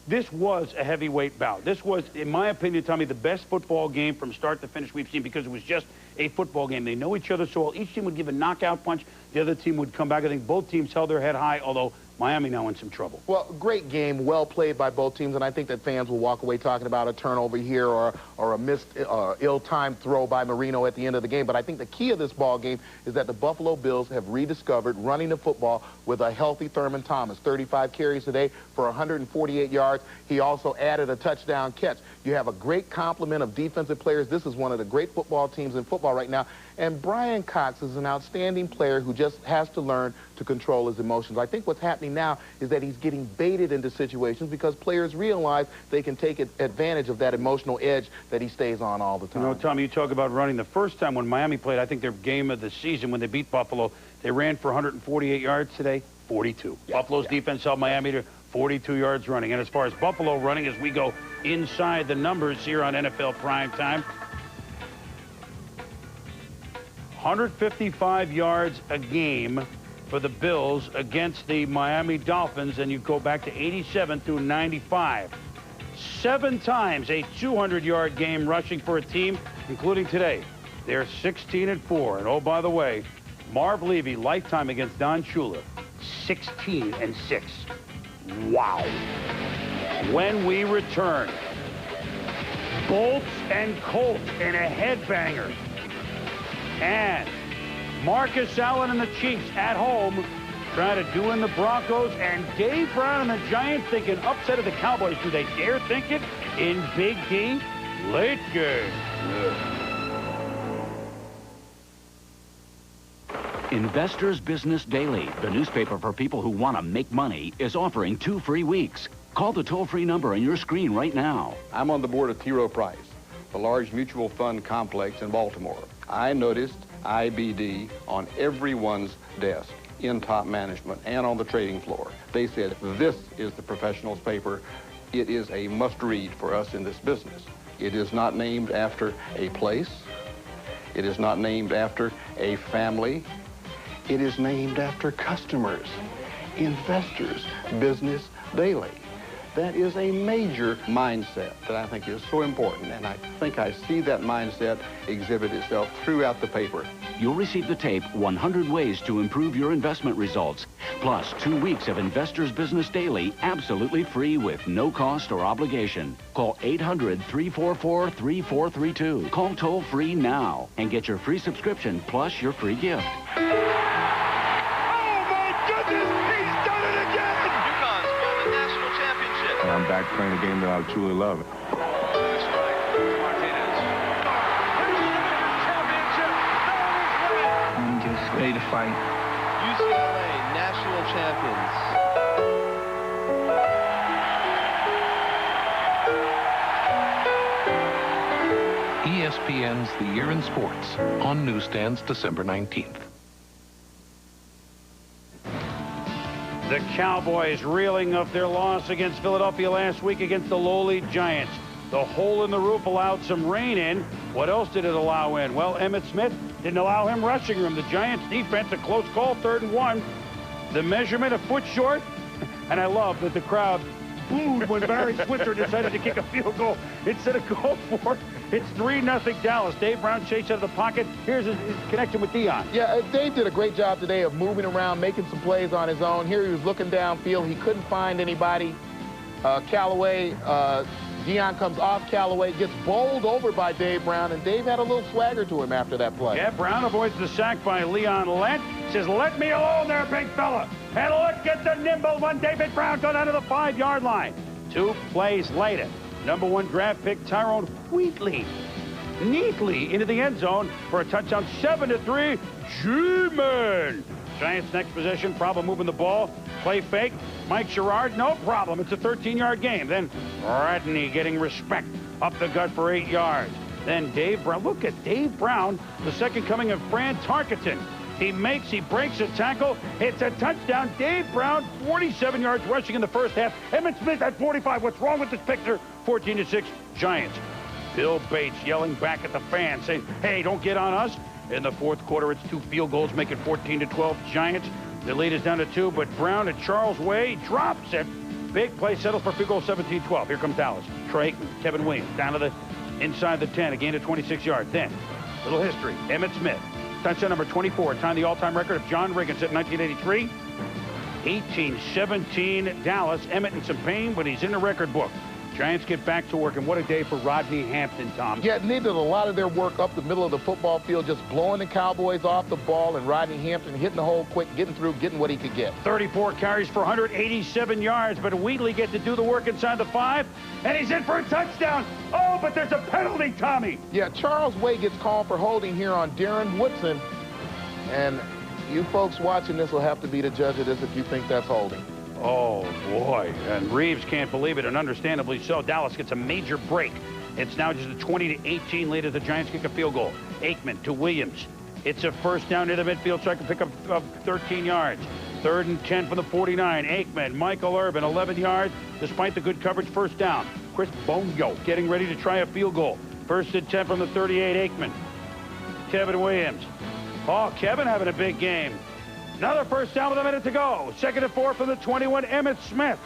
This was a heavyweight bout. This was, in my opinion, Tommy, the best football game from start to finish we've seen because it was just a football game. They know each other so well. Each team would give a knockout punch. The other team would come back. I think both teams held their head high, although Miami now in some trouble. Well, great game, well played by both teams, and I think that fans will walk away talking about a turnover here or a missed, ill-timed throw by Marino at the end of the game. But I think the key of this ball game is that the Buffalo Bills have rediscovered running the football with a healthy Thurman Thomas. 35 carries today for 148 yards. He also added a touchdown catch. You have a great complement of defensive players. This is one of the great football teams in football right now. And Brian Cox is an outstanding player who just has to learn to control his emotions. I think what's happening now is that he's getting baited into situations because players realize they can take advantage of that emotional edge that he stays on all the time. You know, Tom, you talk about running. The first time when Miami played, I think their game of the season when they beat Buffalo, they ran for 148 yards today, 42. Yeah, Buffalo's defense held Miami to 42 yards running. And as far as Buffalo running, as we go inside the numbers here on NFL Primetime, 155 yards a game for the Bills against the Miami Dolphins, and you go back to 87 through 95. 7 times a 200-yard game rushing for a team, including today. They're 16-4. And oh, by the way, Marv Levy, lifetime against Don Shula. 16-6. Wow. When we return, Bolts and Colts in a headbanger. And Marcus Allen and the Chiefs at home trying to do in the Broncos. And Dave Brown and the Giants thinking upset of the Cowboys. Do they dare think it in Big D? Late game. Investor's Business Daily, the newspaper for people who want to make money, is offering 2 free weeks. Call the toll-free number on your screen right now. I'm on the board of T. Rowe Price, the large mutual fund complex in Baltimore. I noticed IBD on everyone's desk in top management and on the trading floor. They said, this is the professional's paper. It is a must-read for us in this business. It is not named after a place. It is not named after a family. It is named after customers, investors, Business Daily. That is a major mindset that I think is so important, and I think I see that mindset exhibit itself throughout the paper. You'll receive the tape, 100 Ways to Improve Your Investment Results, plus 2 weeks of Investor's Business Daily, absolutely free with no cost or obligation. Call 800-344-3432. Call toll-free now and get your free subscription plus your free gift. I'm back playing a game that I truly love. I'm just ready to fight. UCLA national champions. ESPN's The Year in Sports on newsstands December 19th. The Cowboys reeling of their loss against Philadelphia last week against the lowly Giants. The hole in the roof allowed some rain in. What else did it allow in? Well, Emmitt Smith didn't allow him rushing room. The Giants defense, a close call, 3rd and 1. The measurement a foot short. And I love that the crowd booed when Barry Switzer decided to kick a field goal instead of go for it. It's 3-0 Dallas. Dave Brown chased out of the pocket. Here's his connection with Dion. Yeah, Dave did a great job today of moving around, making some plays on his own. Here he was looking downfield. He couldn't find anybody. Callaway, Dion comes off Callaway, gets bowled over by Dave Brown, and Dave had a little swagger to him after that play. Yeah, Brown avoids the sack by Leon Lent. Says, let me alone there, big fella. And look at the nimble one. David Brown go down to the 5-yard line. 2 plays later. #1 draft pick Tyrone Wheatley neatly into the end zone for a touchdown. 7-3. G-Man. Giants next possession, problem moving the ball. Play fake. Mike Sherrard, no problem. It's a 13-yard game. Then Rodney getting respect up the gut for 8 yards. Then Dave Brown. Look at Dave Brown, the second coming of Fran Tarkenton. He breaks a tackle. It's a touchdown. Dave Brown, 47 yards rushing in the first half. Emmitt Smith at 45. What's wrong with this picture? 14-6 Giants. Bill Bates yelling back at the fans, saying, hey, don't get on us. In the fourth quarter, it's 2 field goals, make it 14-12 Giants. The lead is down to 2, but Brown at Charles Way drops it. Big play settles for field goal 17-12. Here comes Dallas. Trey Aikman, Kevin Williams, down to the inside the 10, a gain of 26 yards. Then, little history, Emmitt Smith. Touchdown number 24, tying the all-time record of John Riggins at 1983. 18-17 Dallas. Emmitt in some pain, but he's in the record book. Giants get back to work, and what a day for Rodney Hampton, Tom. Yeah, they did a lot of their work up the middle of the football field, just blowing the Cowboys off the ball, and Rodney Hampton hitting the hole quick, getting through, getting what he could get. 34 carries for 187 yards, but Wheatley gets to do the work inside the 5, and he's in for a touchdown. Oh, but there's a penalty, Tommy. Yeah, Charles Way gets called for holding here on Darren Woodson, and you folks watching this will have to be the judge of this if you think that's holding. Oh, boy. And Reeves can't believe it, and understandably so. Dallas gets a major break. It's now just a 20-18 lead as the Giants kick a field goal. Aikman to Williams. It's a first down near the midfield, so I can pick up 13 yards. 3rd and 10 from the 49. Aikman, Michael Irvin, 11 yards. Despite the good coverage, first down. Chris Bonio getting ready to try a field goal. 1st and 10 from the 38. Aikman. Kevin Williams. Oh, Kevin having a big game. Another first down with a minute to go. 2nd and 4 from the 21. Emmitt Smith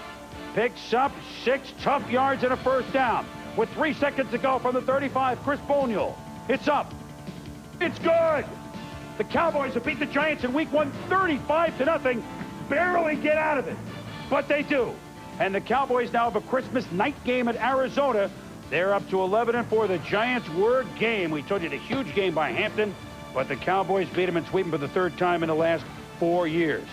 picks up 6 tough yards and a first down. With 3 seconds to go from the 35, Chris Bonial. It's up. It's good. The Cowboys have beat the Giants in Week 1, 35-0. barely get out of it. But they do. And the Cowboys now have a Christmas night game at Arizona. They're up to 11-4. The Giants were game. We told you the huge game by Hampton, but the Cowboys beat them and sweep them for the third time in the last 4 years.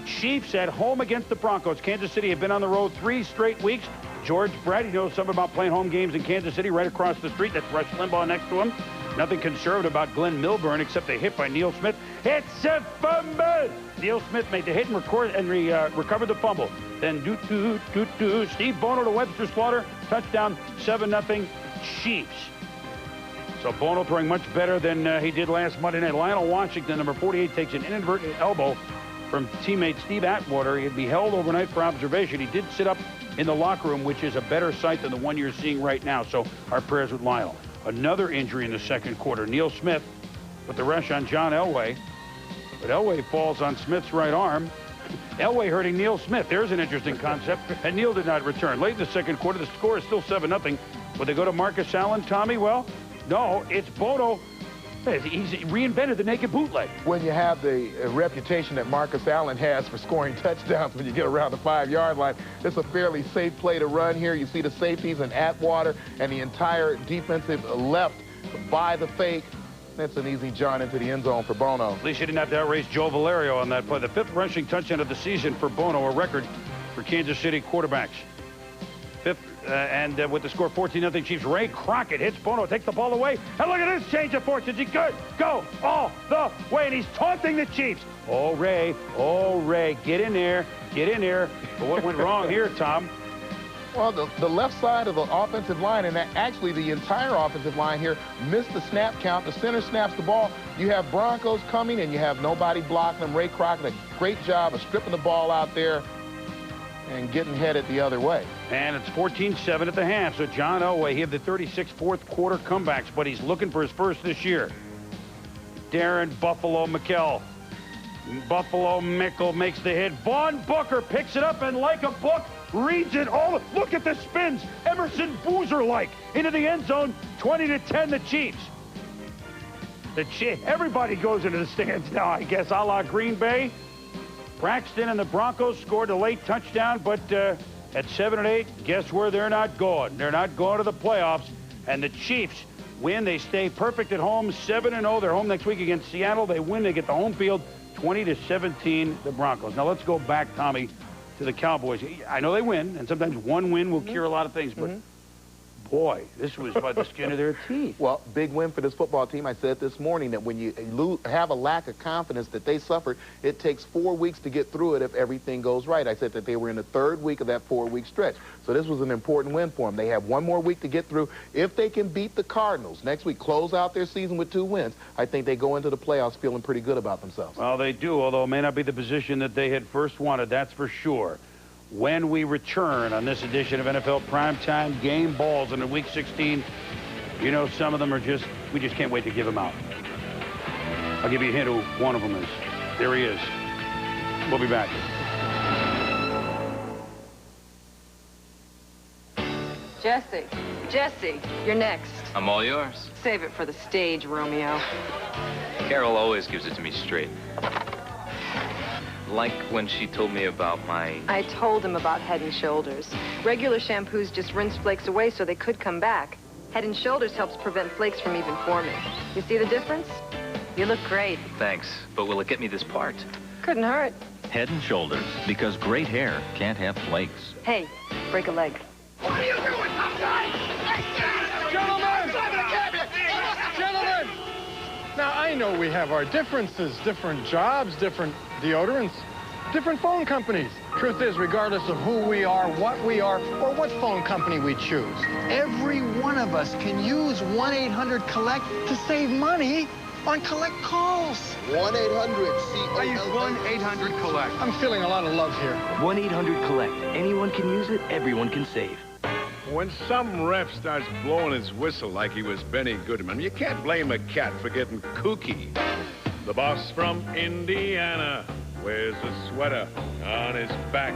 Chiefs at home against the Broncos. Kansas City have been on the road 3 straight weeks. George Brett, he knows something about playing home games in Kansas City right across the street. That's Rush Limbaugh next to him. Nothing conservative about Glenn Milburn except a hit by Neil Smith. It's a fumble! Neil Smith made the hit and recovered the fumble. Then Steve Bono to Webster Slaughter. Touchdown, 7-0 Chiefs. So Bono throwing much better than he did last Monday night. Lionel Washington, number 48, takes an inadvertent elbow from teammate Steve Atwater. He'd be held overnight for observation. He did sit up in the locker room, which is a better sight than the one you're seeing right now. So our prayers with Lionel. Another injury in the second quarter. Neil Smith put the rush on John Elway. But Elway falls on Smith's right arm. Elway hurting Neil Smith. There's an interesting concept. And Neil did not return. Late in the second quarter, the score is still 7-0. Would they go to Marcus Allen, Tommy? Well, no, it's Bono. He's reinvented the naked bootleg. When you have the reputation that Marcus Allen has for scoring touchdowns when you get around the 5-yard line, it's a fairly safe play to run here. You see the safeties and Atwater and the entire defensive left by the fake. That's an easy John into the end zone for Bono. At least you didn't have to outrace Joe Valerio on that play. The 5th rushing touchdown of the season for Bono, a record for Kansas City quarterbacks. 5th, and with the score 14-0 Chiefs, Ray Crockett hits Bono, takes the ball away, and look at this change of fortunes. He could go all the way, and he's taunting the Chiefs. Oh, Ray, get in there, get in there. But what went wrong here, Tom? Well, the left side of the offensive line, and actually the entire offensive line here, missed the snap count. The center snaps the ball. You have Broncos coming, and you have nobody blocking them. Ray Crockett, a great job of stripping the ball out there and getting headed the other way. And it's 14-7 at the half. So John Elway, he had the 36 fourth quarter comebacks, but he's looking for his first this year. Darren Buffalo Mickle makes the hit. Vaughn Booker picks it up and like a book, reads it all. Look at the spins. Emerson Boozer-like into the end zone. 20-10 the Chiefs. Everybody goes into the stands now, I guess, a la Green Bay. Braxton and the Broncos scored a late touchdown, but at 7-8, guess where they're not going? They're not going to the playoffs. And the Chiefs win. They stay perfect at home, 7-0. They're home next week against Seattle. They win. They get the home field, 20-17, the Broncos. Now let's go back, Tommy, to the Cowboys. I know they win, and sometimes one win will cure a lot of things, but boy, this was by the skin of their teeth. Well, big win for this football team. I said this morning that when you have a lack of confidence that they suffered, it takes 4 weeks to get through it if everything goes right. I said that they were in the 3rd week of that 4-week stretch. So this was an important win for them. They have 1 more week to get through. If they can beat the Cardinals next week, close out their season with 2 wins, I think they go into the playoffs feeling pretty good about themselves. Well, they do, although it may not be the position that they had first wanted, that's for sure. When we return on this edition of NFL Primetime, game balls in the Week 16, you know some of them are just, we just can't wait to give them out. I'll give you a hint who one of them is. There he is. We'll be back. Jesse, you're next. I'm all yours. Save it for the stage, Romeo. Carol always gives it to me straight. Like when she told me about my... I told him about Head & Shoulders. Regular shampoos just rinse flakes away so they could come back. Head & Shoulders helps prevent flakes from even forming. You see the difference? You look great. Thanks, but will it get me this part? Couldn't hurt. Head & Shoulders, because great hair can't have flakes. Hey, break a leg. What are you doing, tough guy? Gentlemen! Now, I know we have our differences, different jobs, different deodorants, different phone companies. Truth is, regardless of who we are, what or what phone company we choose, every one of us can use 1-800-COLLECT to save money on collect calls. 1-800-COLLECT. I use 1-800-COLLECT. I'm feeling a lot of love here. 1-800-COLLECT. Anyone can use it, everyone can save. When some ref starts blowing his whistle like he was Benny Goodman, you can't blame a cat for getting kooky. The boss from Indiana wears a sweater on his back.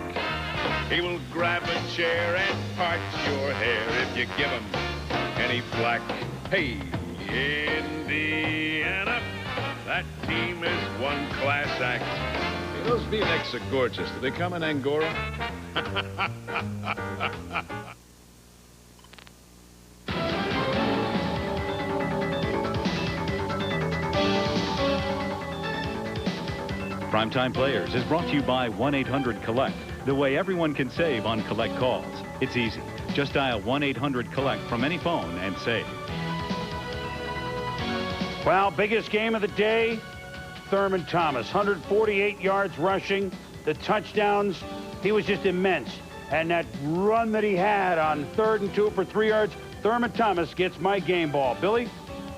He will grab a chair and part your hair if you give him any flack. Hey, Indiana, that team is one class act. Those V-necks are gorgeous. Do they come in Angora? Primetime Players is brought to you by 1-800-COLLECT, the way everyone can save on collect calls. It's easy. Just dial 1-800-COLLECT from any phone and save. Well, biggest game of the day, Thurman Thomas, 148 yards rushing. The touchdowns, he was just immense. And that run that he had on 3rd and 2 for 3 yards, Thurman Thomas gets my game ball. Billy?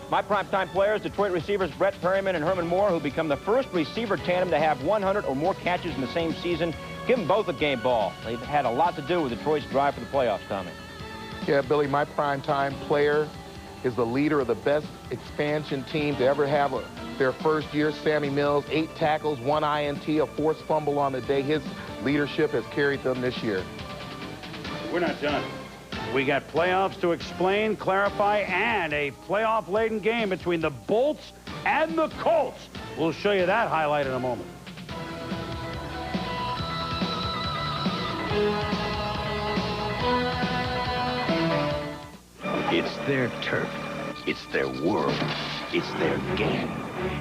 My primetime players, Detroit receivers Brett Berman and Herman Moore, who become the first receiver tandem to have 100 or more catches in the same season. Give them both a game ball. They've had a lot to do with Detroit's drive for the playoffs, Tommy. Yeah, Billy, my primetime player is the leader of the best expansion team to ever have their first year, Sammy Mills. 8 tackles, 1 INT, a forced fumble on the day. His leadership has carried them this year. We're not done. We got playoffs to explain, clarify, and a playoff-laden game between the Bolts and the Colts. We'll show you that highlight in a moment. It's their turf. It's their world. It's their game.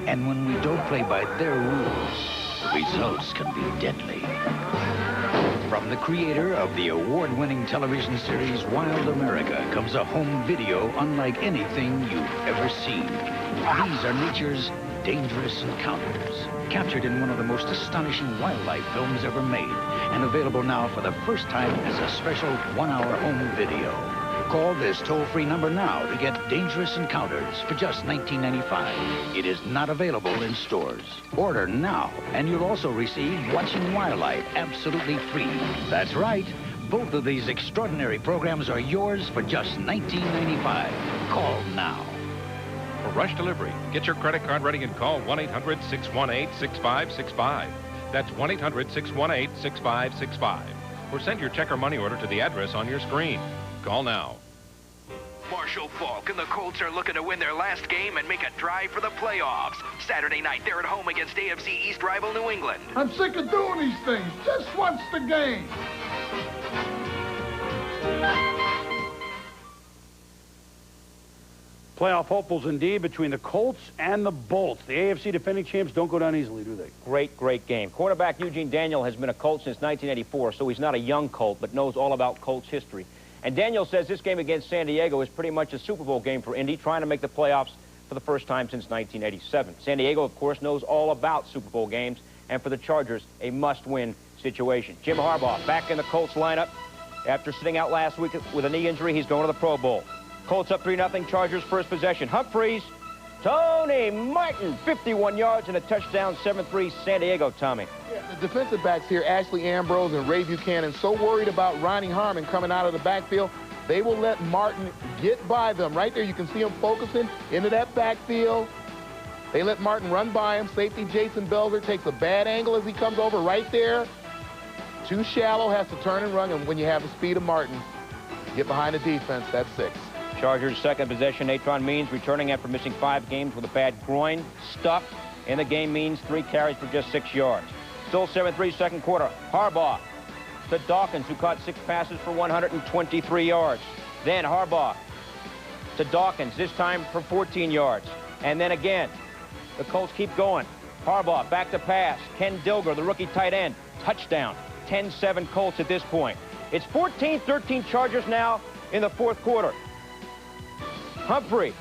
And when we don't play by their rules, the results can be deadly. From the creator of the award-winning television series Wild America comes a home video unlike anything you've ever seen. These are nature's dangerous encounters, captured in one of the most astonishing wildlife films ever made, and available now for the first time as a special 1-hour home video. Call this toll-free number now to get Dangerous Encounters for just $19.95. It is not available in stores. Order now, and you'll also receive Watching Wildlife absolutely free. That's right. Both of these extraordinary programs are yours for just $19.95. Call now. For rush delivery, get your credit card ready and call 1-800-618-6565. That's 1-800-618-6565. Or send your check or money order to the address on your screen. Call now. Marshall Faulk and the Colts are looking to win their last game and make a drive for the playoffs. Saturday night, they're at home against AFC East rival New England. I'm sick of doing these things. Just once the game. Playoff hopefuls indeed between the Colts and the Bolts. The AFC defending champs don't go down easily, do they? Great game. Quarterback Eugene Daniel has been a Colt since 1984, so he's not a young Colt, but knows all about Colts history. And Daniel says this game against San Diego is pretty much a Super Bowl game for Indy, trying to make the playoffs for the first time since 1987. San Diego, of course, knows all about Super Bowl games, and for the Chargers, a must-win situation. Jim Harbaugh back in the Colts lineup. After sitting out last week with a knee injury, he's going to the Pro Bowl. Colts up 3-0, Chargers first possession. Humphreys, Tony Martin, 51 yards and a touchdown, 7-3 San Diego, Tommy. Yeah, the defensive backs here, Ashley Ambrose and Ray Buchanan, so worried about Ronnie Harmon coming out of the backfield, they will let Martin get by them. Right there, you can see him focusing into that backfield. They let Martin run by him. Safety Jason Belzer takes a bad angle as he comes over right there. Too shallow, has to turn and run, and when you have the speed of Martin, get behind the defense, that's 6. Chargers second possession. Natron Means returning after missing 5 games with a bad groin. Stuck in the game. Means 3 carries for just 6 yards. Still 7-3 second quarter. Harbaugh to Dawkins, who caught 6 passes for 123 yards. Then Harbaugh to Dawkins, this time for 14 yards. And then again, the Colts keep going. Harbaugh back to pass. Ken Dilger, the rookie tight end, touchdown. 10-7 Colts at this point. It's 14-13 Chargers now in the fourth quarter. Humphreys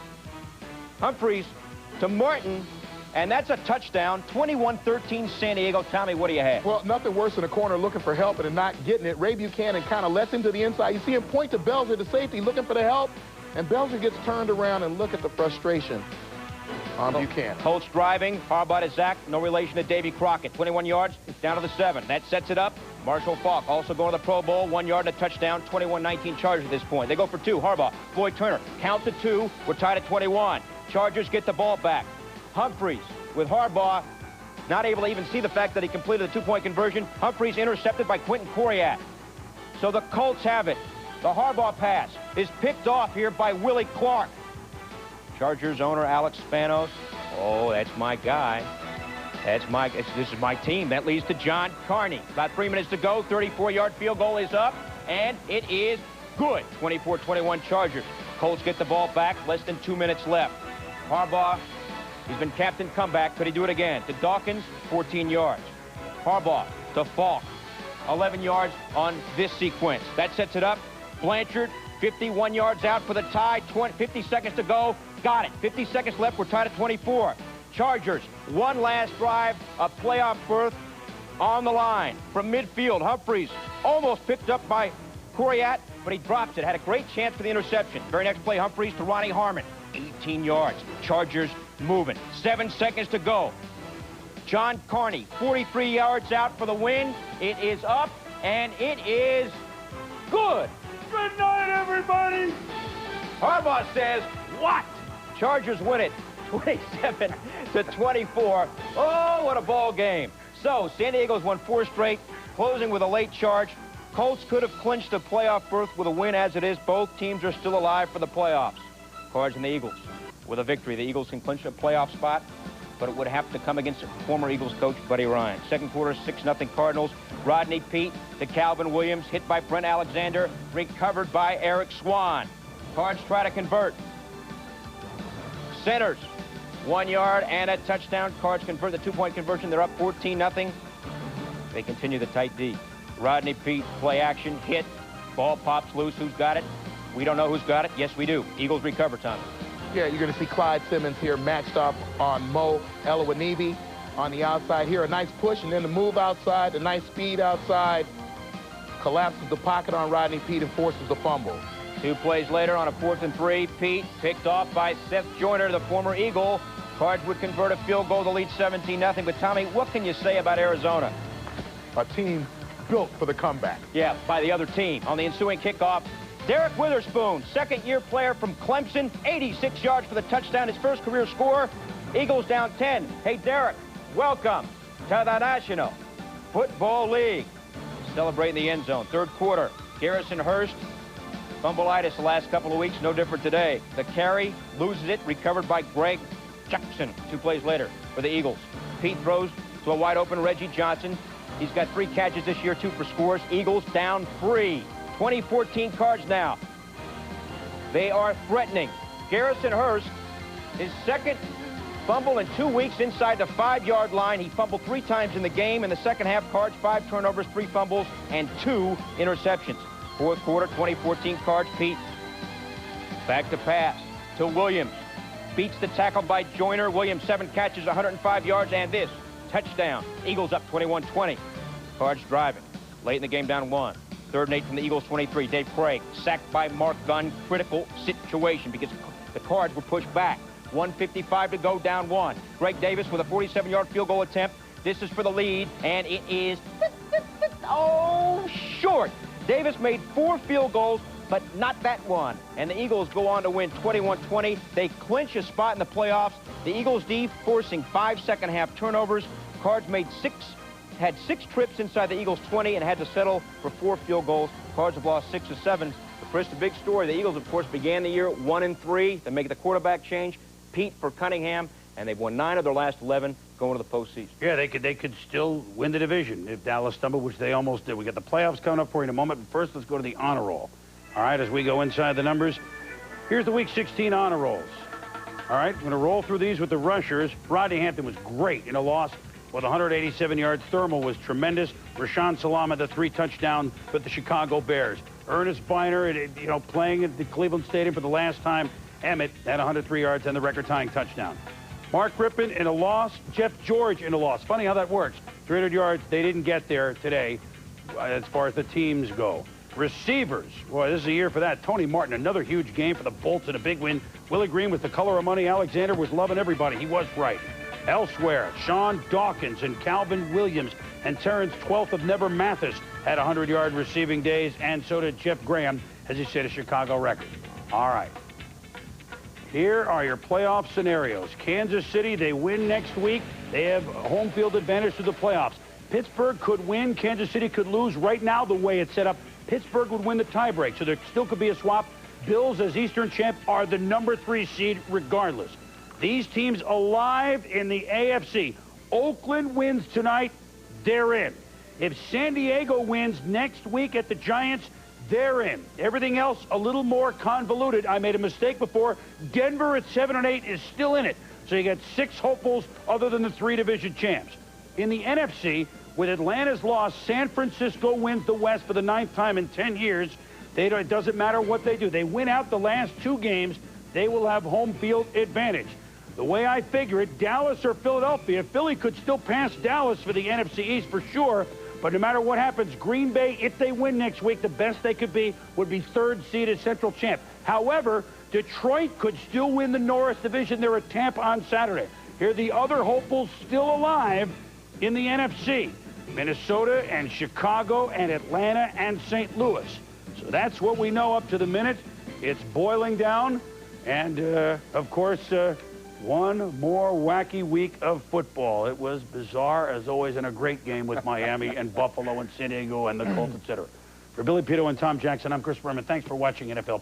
to Martin, and that's a touchdown. 21-13 San Diego. Tommy, what do you have? Well, nothing worse than a corner looking for help and not getting it. Ray Buchanan kind of lets him to the inside. You see him point to Belzer, the safety, looking for the help, and Belzer gets turned around, and look at the frustration on Buchanan. Colts driving. Harbaugh to Zach, no relation to Davy Crockett. 21 yards, down to the 7. That sets it up. Marshall Faulk also going to the Pro Bowl. 1 yard and a touchdown. 21-19 Chargers at this point. They go for 2. Harbaugh, Floyd Turner, count to 2. We're tied at 21. Chargers get the ball back. Humphreys with Harbaugh, not able to even see the fact that he completed the 2-point conversion. Humphreys intercepted by Quentin Coriat. So the Colts have it. The Harbaugh pass is picked off here by Willie Clark. Chargers owner Alex Spanos. Oh, that's my guy. This is my team. That leads to John Carney. About 3 minutes to go. 34-yard field goal is up, and it is good. 24-21 Chargers. Colts get the ball back. Less than 2 minutes left. Harbaugh, he's been captain comeback. Could he do it again? To Dawkins, 14 yards. Harbaugh to Falk, 11 yards on this sequence. That sets it up. Blanchard, 51 yards out for the tie. 50 seconds to go. Got it. 50 seconds left. We're tied at 24. Chargers, one last drive, a playoff berth on the line. From midfield, Humphreys almost picked up by Coriat, but he drops it. Had a great chance for the interception. Very next play, Humphreys to Ronnie Harmon, 18 yards. Chargers moving. 7 seconds to go. John Carney, 43 yards out for the win. It is up, and it is good. Good night, everybody. Harbaugh says, what? Chargers win it, 27-24. Oh, what a ball game. So, San Diego's won 4 straight, closing with a late charge. Colts could have clinched a playoff berth with a win as it is. Both teams are still alive for the playoffs. Cards and the Eagles. With a victory, the Eagles can clinch a playoff spot, but it would have to come against former Eagles coach Buddy Ryan. Second quarter, 6-0 Cardinals. Rodney Peete to Calvin Williams, hit by Brent Alexander, recovered by Eric Swan. Cards try to convert. Centers, 1 yard and a touchdown. Cards convert the 2-point conversion. They're up 14-0. They continue the tight D. Rodney Peete, play action, hit. Ball pops loose. Who's got it? We don't know who's got it. Yes, we do. Eagles recover, Tommy. Yeah, you're going to see Clyde Simmons here matched up on Mo Elawanibi on the outside here. A nice push, and then the move outside, a nice speed outside. Collapses the pocket on Rodney Peete and forces the fumble. 2 plays later on a 4th and 3. Peete picked off by Seth Joyner, the former Eagle. Cards would convert a field goal to lead 17-0. But, Tommy, what can you say about Arizona? A team built for the comeback. Yeah, by the other team. On the ensuing kickoff, Derek Witherspoon, second-year player from Clemson, 86 yards for the touchdown, his first career score. Eagles down 10. Hey, Derek, welcome to the National Football League. Celebrating the end zone. Third quarter, Garrison Hurst, fumbleitis the last couple of weeks, no different today. The carry, loses it, recovered by Greg Jackson 2 plays later for the Eagles. Peete throws to a wide-open Reggie Johnson. He's got 3 catches this year, 2 for scores. Eagles down 3. 2014 Cards now. They are threatening. Garrison Hurst, his second fumble in 2 weeks inside the 5-yard line. He fumbled 3 times in the game. In the second half, Cards, 5 turnovers, 3 fumbles, and 2 interceptions. Fourth quarter, 2014 Cards, Peete. Back to pass to Williams. Beats the tackle by Joyner. Williams, 7 catches, 105 yards, and this touchdown. Eagles up 21-20. Cards driving. Late in the game, down 1. 3rd and 8 from the Eagles 23. Dave Craig sacked by Mark Gunn. Critical situation because the Cards were pushed back. 1:55 to go, down 1. Greg Davis with a 47-yard field goal attempt. This is for the lead, and it is short. Davis made 4 field goals, but not that one. And the Eagles go on to win 21-20. They clinch a spot in the playoffs. The Eagles D forcing 5 second-half turnovers. Cards had 6 trips inside the Eagles 20 and had to settle for 4 field goals. Cards have lost 6 of 7. But Chris, the big story, the Eagles, of course, began the year 1-3. They make the quarterback change. Peete for Cunningham, and they've won 9 of their last 11 going to the postseason. Yeah, they could still win the division if Dallas stumbled, which they almost did. We got the playoffs coming up for you in a moment, but first let's go to the honor roll. All right, as we go inside the numbers, here's the Week 16 honor rolls. All right, we're going to roll through these with the rushers. Rodney Hampton was great in a loss with 187 yards. Thermal was tremendous. Rashaan Salam, the 3 touchdown for the Chicago Bears. Ernest Biner, playing at the Cleveland Stadium for the last time. Emmett had 103 yards and the record-tying touchdown. Mark Rippon in a loss. Jeff George in a loss. Funny how that works. 300 yards. They didn't get there today as far as the teams go. Receivers. Boy, this is a year for that. Tony Martin, another huge game for the Bolts and a big win. Willie Green with the color of money. Alexander was loving everybody. He was right. Elsewhere, Sean Dawkins and Calvin Williams and Terrence 12th of Never Mathis had 100-yard receiving days, and so did Jeff Graham, as he set a Chicago record. All right. Here are your playoff scenarios. Kansas City, they win next week. They have home field advantage to the playoffs. Pittsburgh could win. Kansas City could lose. Right now, the way it's set up, Pittsburgh would win the tiebreak, so there still could be a swap. Bills, as Eastern champ, are the number 3 seed regardless. These teams alive in the AFC. Oakland wins tonight, they're in. If San Diego wins next week at the Giants, they're in. Everything else a little more convoluted. I made a mistake before. Denver at 7-8 is still in it. So you got 6 hopefuls other than the 3 division champs. In the NFC, with Atlanta's loss, San Francisco wins the West for the 9th time in 10 years. It doesn't matter what they do. They win out the last 2 games, they will have home field advantage. The way I figure it, Dallas or Philadelphia, Philly could still pass Dallas for the NFC East for sure. But no matter what happens, Green Bay, if they win next week, the best they could be would be 3rd seeded Central champ. However, Detroit could still win the North Division. They're at Tampa on Saturday. Here are the other hopefuls still alive in the NFC. Minnesota and Chicago and Atlanta and St. Louis. So that's what we know up to the minute. It's boiling down. And, of course, one more wacky week of football. It was bizarre, as always, and a great game with Miami and Buffalo and San Diego and the Colts, etc. For Billy Pito and Tom Jackson, I'm Chris Berman. Thanks for watching NFL